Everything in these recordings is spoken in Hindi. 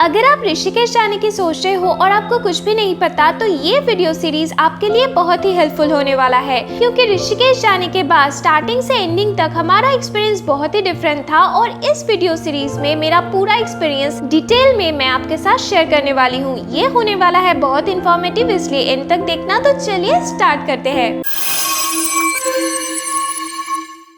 अगर आप ऋषिकेश जाने की सोच रहे हो और आपको कुछ भी नहीं पता तो ये वीडियो सीरीज आपके लिए बहुत ही हेल्पफुल होने वाला है, क्योंकि ऋषिकेश जाने के बाद स्टार्टिंग से एंडिंग तक हमारा एक्सपीरियंस बहुत ही डिफरेंट था और इस वीडियो सीरीज में मेरा पूरा एक्सपीरियंस डिटेल में मैं आपके साथ शेयर करने वाली हूँ। ये होने वाला है बहुत इन्फॉर्मेटिव, इसलिए एंड तक देखना। तो चलिए स्टार्ट करते हैं।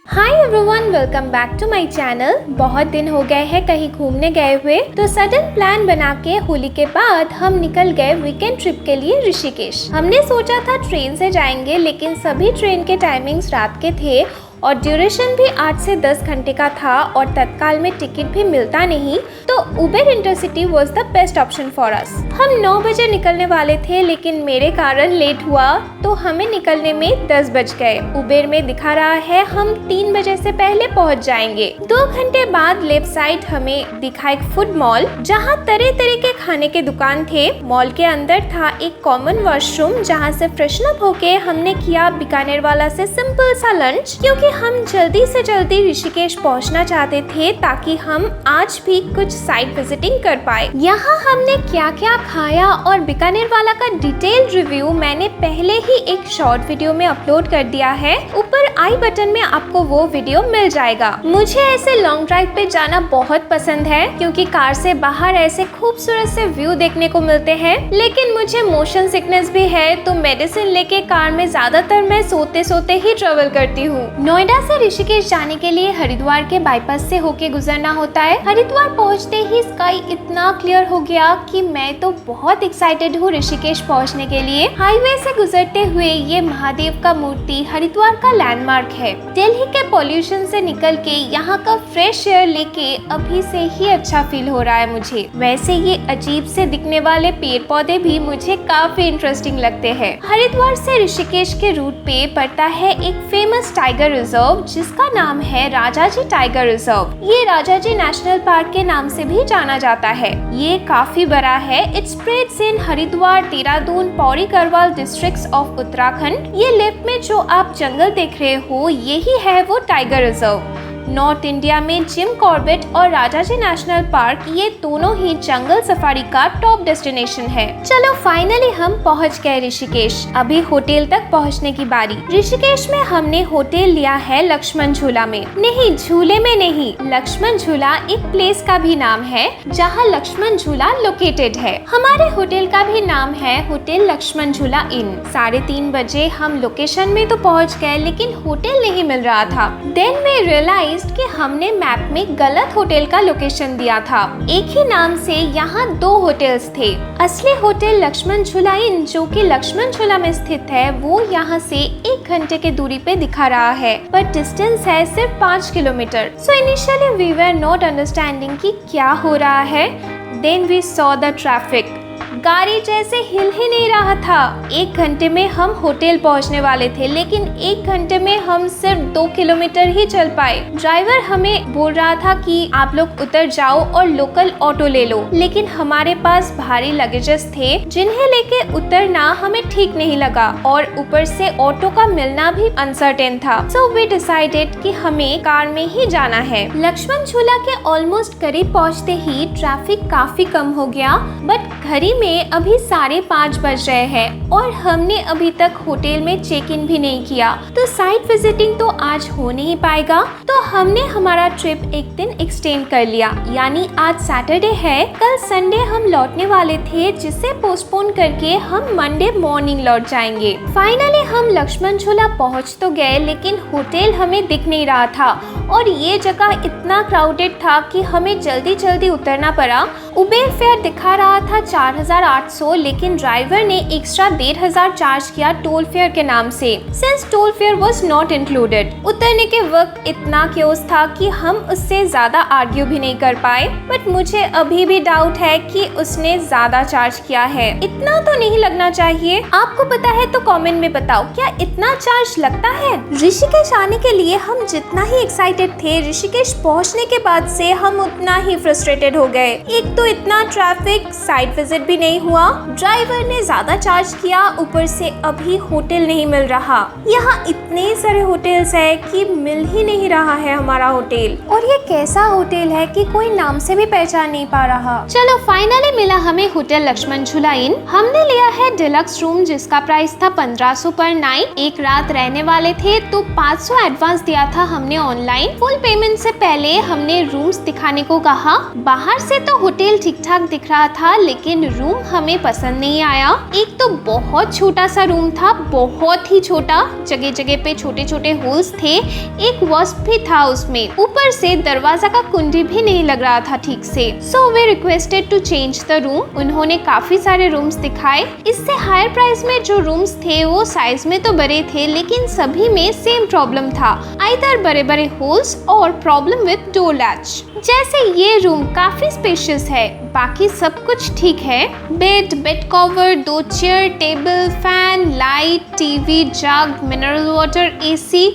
Hi everyone, welcome back to my channel. बहुत दिन हो गए हैं कहीं घूमने गए हुए, तो सडन प्लान बना के होली के बाद हम निकल गए वीकेंड ट्रिप के लिए ऋषिकेश। हमने सोचा था ट्रेन से जाएंगे, लेकिन सभी ट्रेन के टाइमिंग्स रात के थे और ड्यूरेशन भी 8 से 10 घंटे का था और तत्काल में टिकट भी मिलता नहीं, तो Uber intercity was the best option for us. हम 9 बजे निकलने वाले थे, लेकिन मेरे कारण लेट हुआ तो हमें निकलने में 10 बज गए। उबेर में दिखा रहा है हम 3 बजे से पहले पहुंच जाएंगे। 2 घंटे बाद लेफ्ट साइड हमें दिखा एक फूड मॉल, जहां तरह तरह के खाने के दुकान थे। मॉल के अंदर था एक कॉमन वॉशरूम, जहां से फ्रेशन अप होके हमने किया बीकानेर वाला से सिंपल सा लंच, क्योंकि हम जल्दी से जल्दी ऋषिकेश पहुंचना चाहते थे ताकि हम आज भी कुछ साइट विजिटिंग कर पाए। यहाँ हमने क्या क्या खाया और बीकानेर वाला का डिटेल रिव्यू मैंने पहले ही एक शॉर्ट वीडियो में अपलोड कर दिया है। ऊपर आई बटन में आपको वो वीडियो मिल जाएगा। मुझे ऐसे लॉन्ग ड्राइव पे जाना बहुत पसंद है, क्योंकि कार से बाहर ऐसे खूबसूरत से व्यू देखने को मिलते हैं। लेकिन मुझे मोशन सिकनेस भी है, तो मेडिसिन लेके कार में ज्यादातर मैं सोते सोते ही ट्रेवल करती हूँ। नोएडा से ऋषिकेश जाने के लिए हरिद्वार के बाईपास से होके गुजरना होता है। हरिद्वार पहुंचते ही स्काई इतना क्लियर हो गया कि मैं तो बहुत एक्साइटेड हूँ ऋषिकेश पहुंचने के लिए। हाईवे से गुजरते हुए ये महादेव का मूर्ति हरिद्वार का लैंडमार्क है। दिल्ली के पॉल्यूशन से निकल के यहाँ का फ्रेश एयर लेके अभी से ही अच्छा फील हो रहा है मुझे। वैसे ये अजीब से दिखने वाले पेड़ पौधे भी मुझे काफी इंटरेस्टिंग लगते हैं। हरिद्वार से ऋषिकेश के रूट पे पड़ता है एक फेमस टाइगर रिजर्व, जिसका नाम है राजाजी टाइगर रिजर्व। ये राजाजी नेशनल पार्क के नाम से भी जाना जाता है। ये काफी बड़ा है। It spreads in Haridwar, Dehradun, Pauri Garhwal districts of Uttarakhand. ये लेफ्ट में जो आप जंगल देख रहे हो, यही है वो टाइगर रिजर्व। नॉर्थ इंडिया में जिम कॉर्बेट और राजाजी नेशनल पार्क, ये दोनों ही जंगल सफारी का टॉप डेस्टिनेशन है। चलो फाइनली हम पहुंच गए ऋषिकेश। अभी होटल तक पहुंचने की बारी। ऋषिकेश में हमने होटल लिया है लक्ष्मण झूला में। नहीं, झूले में नहीं, लक्ष्मण झूला एक प्लेस का भी नाम है जहाँ लक्ष्मण झूला लोकेटेड है। हमारे होटल का भी नाम है होटल लक्ष्मण झूला इन। 3:30 बजे हम लोकेशन में तो पहुँच गए, लेकिन होटल नहीं मिल रहा था। देन वी रियलाइज कि हमने मैप में गलत होटल का लोकेशन दिया था। एक ही नाम से यहाँ 2 होटल्स थे। असली होटल लक्ष्मण झूला इन, जो कि लक्ष्मण झूला में स्थित है, वो यहाँ से 1 घंटे के दूरी पे दिखा रहा है, पर डिस्टेंस है सिर्फ 5 kilometre. So initially we were not understanding कि क्या हो रहा है। Then we saw the traffic. गाड़ी जैसे हिल ही नहीं रहा था। 1 घंटे में हम होटल पहुंचने वाले थे, लेकिन 1 घंटे में हम सिर्फ 2 किलोमीटर ही चल पाए। ड्राइवर हमें बोल रहा था कि आप लोग उतर जाओ और लोकल ऑटो ले लो, लेकिन हमारे पास भारी लगेजेस थे जिन्हें लेके उतरना हमें ठीक नहीं लगा, और ऊपर से ऑटो का मिलना भी अनसर्टेन था। सो वी डिसाइडेड कि हमें कार में ही जाना है। लक्ष्मण झूला के ऑलमोस्ट करीब पहुँचते ही ट्रैफिक काफी कम हो गया, बट घड़ी में अभी 5:30 बज रहे हैं और हमने अभी तक होटल में चेक इन भी नहीं किया, तो साइट विजिटिंग तो आज हो नहीं पाएगा। तो हमने हमारा ट्रिप एक दिन एक्सटेंड कर लिया, यानी आज सैटरडे है, कल संडे हम लौटने वाले थे, जिसे पोस्टपोन करके हम मंडे मॉर्निंग लौट जाएंगे। फाइनली हम लक्ष्मण झूला पहुंच तो गए, लेकिन होटल हमें दिख नहीं रहा था और ये जगह इतना क्राउडेड था कि हमें जल्दी जल्दी उतरना पड़ा। उबेर फेयर दिखा रहा था 4800, लेकिन ड्राइवर ने एक्स्ट्रा 1500 चार्ज किया टोल फेयर के नाम से, since toll fair was not included. उतरने के वक्त इतना क्योस था कि हम उससे ज्यादा आर्ग्यू भी नहीं कर पाए, बट मुझे अभी भी डाउट है कि उसने ज्यादा चार्ज किया है। इतना तो नहीं लगना चाहिए। आपको पता है तो कमेंट में बताओ, क्या इतना चार्ज लगता है? ऋषिकेश आने के लिए हम जितना ही एक्साइटेड एक्साइटेड थे, ऋषिकेश पहुंचने के बाद से हम उतना ही फ्रस्ट्रेटेड हो गए। एक तो इतना ट्रैफिक, साइट विजिट भी नहीं हुआ, ड्राइवर ने ज्यादा चार्ज किया, ऊपर से अभी होटल नहीं मिल रहा। यहाँ इतने सारे होटल्स है कि मिल ही नहीं रहा है हमारा होटल, और ये कैसा होटल है कि कोई नाम से भी पहचान नहीं पा रहा। चलो फाइनली मिला हमें होटल लक्ष्मण झूला इन। हमने लिया है डिलक्स रूम जिसका प्राइस था 1500 पर नाइट। एक रात रहने वाले थे तो 500 एडवांस दिया था हमने ऑनलाइन। फुल पेमेंट से पहले हमने रूम्स दिखाने को कहा। बाहर से तो होटल ठीक ठाक दिख रहा था, लेकिन रूम हमें पसंद नहीं आया। एक तो बहुत छोटा सा रूम था, बहुत ही छोटा, जगह जगह पे छोटे छोटे होल्स थे, एक वॉस्प भी था उसमें, ऊपर से दरवाजा का कुंडी भी नहीं लग रहा था ठीक से। So we requested to change the room. उन्होंने काफी सारे रूम्स दिखाए। इससे हायर प्राइस में जो रूम्स थे वो साइज में तो बड़े थे, लेकिन सभी में सेम प्रॉब्लम था, आइदर बड़े बड़े होल्स और प्रॉब्लम विद डोर लैच। जैसे ये रूम काफी स्पेशियस है, बाकी सब कुछ ठीक है। Bed cover, 2 chair, table, fan, light, TV, jug, mineral water, AC,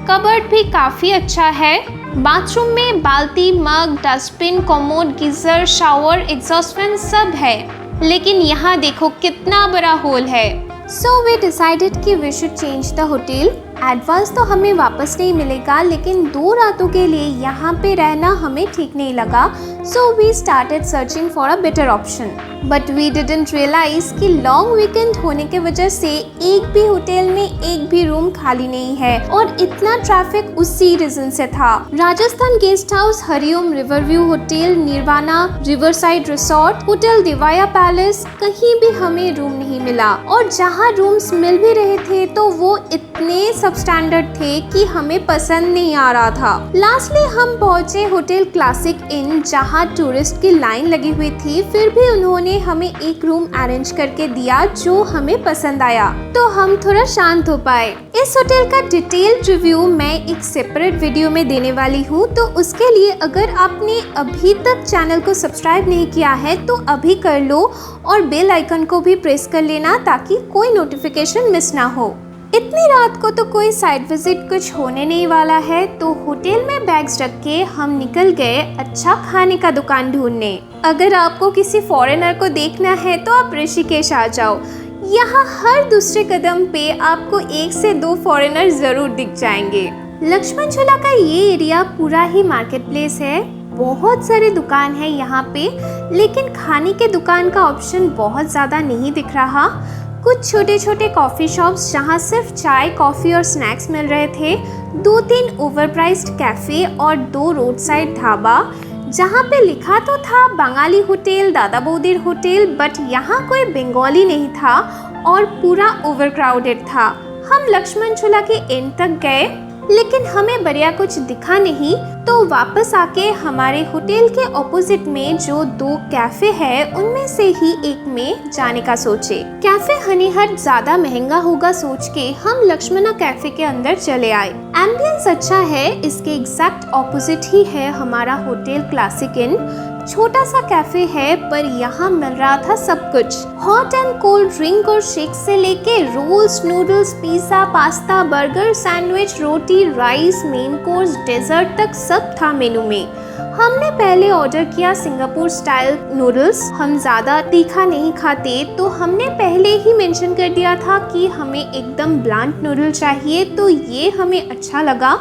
cupboard भी काफी अच्छा है। बाथरूम में बाल्टी, mug, dustbin, commode, geyser, shower, exhaust fan सब है, लेकिन यहाँ देखो कितना बड़ा होल है। सो वी डिसाइडेड कि we should change the hotel. Advance तो हमें वापस नहीं मिलेगा, लेकिन 2 रातों के लिए यहाँ पे रहना हमें ठीक नहीं लगा। So we started searching for a better option, but we didn't realise कि लॉन्ग वीकेंड होने के वजह से एक भी होटल में एक भी रूम खाली नहीं है, और इतना ट्रैफिक उसी रीजन से था। Rajasthan guest house, Hariom river view hotel, Nirvana river side resort, hotel दिवाया पैलेस, कहीं भी हमें रूम नहीं मिला, और जहाँ रूम्स मिल भी रहे थे तो वो इतने सबस्टैंडर्ड थे कि हमें पसंद नहीं आ रहा था। लास्टली हम पहुंचे होटल क्लासिक इन, जहां टूरिस्ट की लाइन लगी हुई थी, फिर भी उन्होंने हमें एक रूम अरेंज करके दिया जो हमें पसंद आया, तो हम थोड़ा शांत हो पाए। इस होटल का डिटेल्ड रिव्यू मैं एक सेपरेट वीडियो में देने वाली हूँ, तो उसके लिए अगर आपने अभी तक चैनल को सब्सक्राइब नहीं किया है तो अभी कर लो, और बेल आइकन को भी प्रेस कर लेना ताकि कोई नोटिफिकेशन मिस ना हो। इतनी रात को तो कोई साइड विजिट कुछ होने नहीं वाला है, तो होटल में बैग्स रख के हम निकल गए अच्छा खाने का दुकान ढूंढने। अगर आपको किसी फॉरेनर को देखना है तो आप ऋषिकेश आ जाओ। यहाँ हर दूसरे कदम पे आपको 1 से 2 फॉरेनर जरूर दिख जाएंगे। लक्ष्मण झूला का ये एरिया पूरा ही मार्केट प्लेस है, बहुत सारे दुकान है यहाँ पे, लेकिन खाने के दुकान का ऑप्शन बहुत ज़्यादा नहीं दिख रहा। कुछ छोटे छोटे कॉफ़ी शॉप्स जहाँ सिर्फ चाय, कॉफ़ी और स्नैक्स मिल रहे थे, 2-3 ओवरप्राइज्ड कैफ़े और 2 रोड साइड ढाबा, जहाँ पे लिखा तो था बंगाली होटल, दादा बौदीर होटल, बट यहाँ कोई बंगाली नहीं था और पूरा ओवरक्राउडेड था। हम लक्ष्मण झूला के एंड तक गए, लेकिन हमें बढ़िया कुछ दिखा नहीं, तो वापस आके हमारे होटल के ऑपोजिट में जो 2 कैफे है उनमें से ही एक में जाने का सोचे। कैफे हनी हट ज्यादा महंगा होगा सोच के हम लक्ष्मणा कैफे के अंदर चले आए। एम्बियंस अच्छा है, इसके एग्जैक्ट ऑपोजिट ही है हमारा होटल क्लासिक इन। छोटा सा कैफे है, पर यहाँ मिल रहा था सब कुछ, हॉट एंड कोल्ड ड्रिंक और शेक से लेके rolls, noodles, pizza, pasta, burger, sandwich, रोटी, राइस, मेन कोर्स, डेजर्ट तक सब था मेनू में। हमने पहले ऑर्डर किया सिंगापुर स्टाइल नूडल्स। हम ज़्यादा तीखा नहीं खाते, तो हमने पहले ही मेंशन कर दिया था कि हमें एकदम ब्लंट नूडल चाहिए, तो ये हमें अच्छा लगा।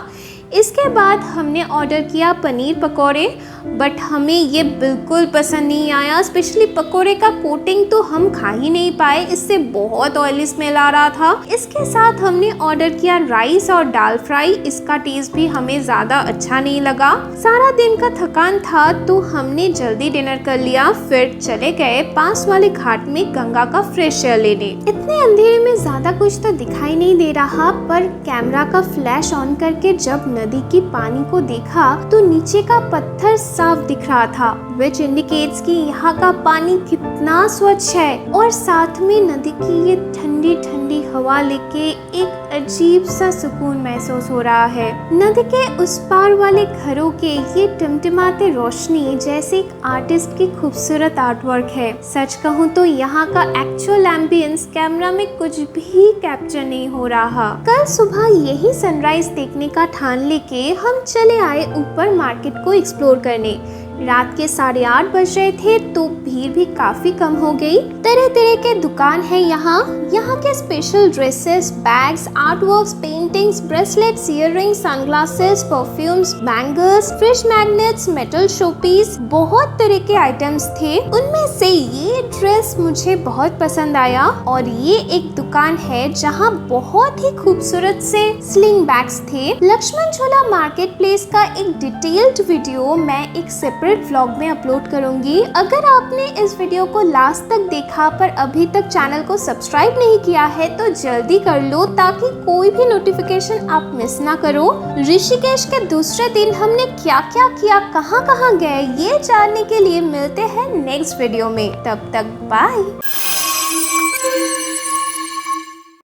इसके बाद हमने ऑर्डर किया पनीर पकौड़े, बट हमें ये बिल्कुल पसंद नहीं आया। स्पेशली पकोड़े का कोटिंग तो हम खा ही नहीं पाए, इससे बहुत ऑयली स्मेल आ रहा था। इसके साथ हमने ऑर्डर किया राइस और दाल फ्राई, इसका टेस्ट भी हमें ज़्यादा अच्छा नहीं लगा। सारा दिन का थकान था तो हमने जल्दी डिनर कर लिया, फिर चले गए पास वाले घाट में गंगा का फ्रेश एयर लेने। इतने अंधेरे में ज़्यादा कुछ तो दिखाई नहीं दे रहा, पर कैमरा का फ्लैश ऑन करके जब नदी की पानी को देखा तो नीचे का पत्थर साफ दिख रहा था, which indicates कि यहाँ का पानी कितना स्वच्छ है। और साथ में नदी की ये ठंडी ठंडी ठंडी हवा लेके एक अजीब सा सुकून महसूस हो रहा है। नदी के उस पार वाले घरों के ये टिमटिमाते रोशनी जैसे एक आर्टिस्ट की खूबसूरत आर्टवर्क है। सच कहूँ तो यहाँ का एक्चुअल एम्बियंस कैमरा में कुछ भी कैप्चर नहीं हो रहा। कल सुबह यही सनराइज देखने का ठान लेके हम चले आए ऊपर मार्केट को एक्सप्लोर करने। रात के 8:30 बज रहे थे तो भीड़ भी काफी कम हो गई। तरह तरह के दुकान है यहाँ के special dresses, bags, artworks, paintings, bracelets, earrings, sunglasses, perfumes, bangles, fridge magnets, metal showpiece, बहुत तरह के आइटम्स थे। उनमें से ये ड्रेस मुझे बहुत पसंद आया और ये एक दुकान है जहाँ बहुत ही खूबसूरत से स्लिंग बैग्स थे। लक्ष्मण झूला मार्केट प्लेस का एक डिटेल्ड वीडियो मैं एक सेपरेट व्लॉग में अपलोड करूंगी। अगर आपने इस वीडियो को लास्ट तक देखा पर अभी तक चैनल को सब्सक्राइब नहीं किया है तो जल्दी कर लो ताकि कोई भी नोटिफिकेशन आप मिस ना करो। ऋषिकेश के दूसरे दिन हमने क्या क्या किया, कहाँ कहाँ गए, ये जानने के लिए मिलते हैं नेक्स्ट वीडियो में। तब तक बाय।